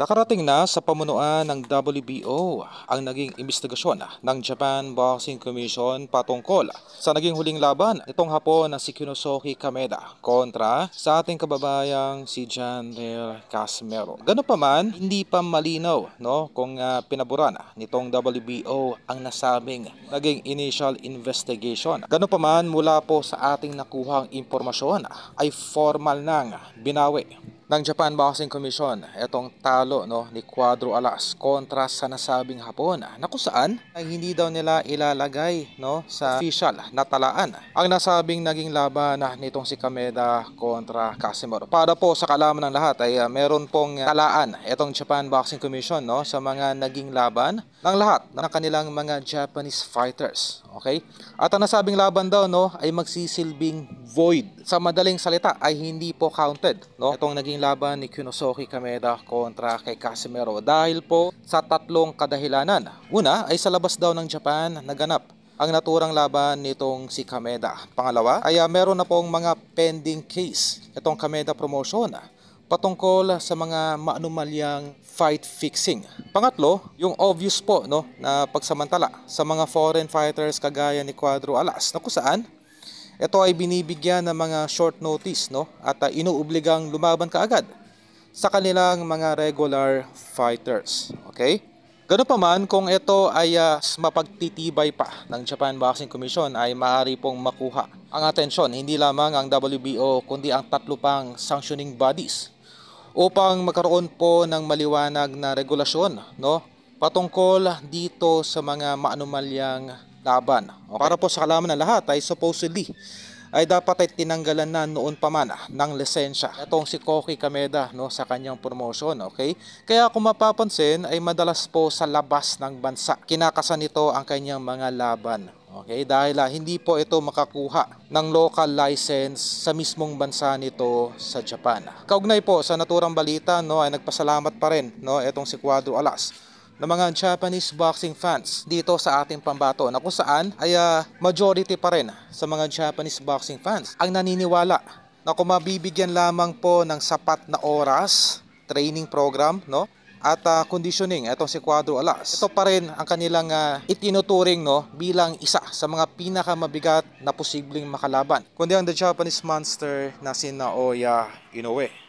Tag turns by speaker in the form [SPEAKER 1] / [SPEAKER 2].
[SPEAKER 1] Nakarating na sa pamunuan ng WBO ang naging imbestigasyon ng Japan Boxing Commission patungkol sa naging huling laban nitong hapon na si Kinosuke Kameda kontra sa ating kababayang si Janriel Casimero. Ganun pa man, hindi pa malinaw kung pinaburan nitong WBO ang nasabing naging initial investigation. Ganun pa man, mula po sa ating nakuhang impormasyon ay formal nang binawi ng Japan Boxing Commission itong talo ni Cuadro Alas kontra sa nasabing hapon na kung saan ay hindi daw nila ilalagay sa official na talaan ang nasabing naging laban nitong si Kameda kontra Casimero. Para po sa kaalaman ng lahat ay meron pong talaan itong Japan Boxing Commission sa mga naging laban ng lahat ng kanilang mga Japanese fighters. Okay? At ang nasabing laban daw ay magsisilbing void. Sa madaling salita ay hindi po counted itong naging laban ni Kinosuke Kameda kontra kay Casimero dahil po sa tatlong kadahilanan. Una ay sa labas daw ng Japan naganap ang naturang laban nitong si Kameda. Pangalawa ay meron na pong mga pending case itong Kameda promotion patungkol sa mga maanumalyang fight fixing. Pangatlo, yung obvious po na pagsamantala sa mga foreign fighters kagaya ni Cuadro Alas na kung saan ito ay binibigyan ng mga short notice at inuobligang lumaban kaagad sa kanilang mga regular fighters. Okay? Ganun pa man, kung ito ay mapagtitibay pa ng Japan Boxing Commission ay maaari pong makuha ang atensyon hindi lamang ang WBO kundi ang tatlo pang sanctioning bodies upang magkaroon po ng maliwanag na regulasyon patungkol dito sa mga maanumalyang laban. Okay. Para po sa kalaman ng lahat ay supposedly ay dapat ay tinanggalan na noon pa man ng lisensya itong si Koki Kameda sa kanyang promotion. Okay? Kaya kung mapapansin ay madalas po sa labas ng bansa kinakasan nito ang kanyang mga laban. Okay? Dahil hindi po ito makakuha ng local license sa mismong bansa nito sa Japan. Kaugnay po sa naturang balita ay nagpasalamat pa rin itong si Cuadro Alas ng mga Japanese boxing fans dito sa ating pambato na kung saan ay majority pa rin sa mga Japanese boxing fans ang naniniwala na kung mabibigyan lamang po ng sapat na oras, training program at conditioning itong si Cuadro Alas, ito pa rin ang kanilang itinuturing bilang isa sa mga pinakamabigat na posibleng makalaban kundi ang the Japanese monster na si Naoya Inoue.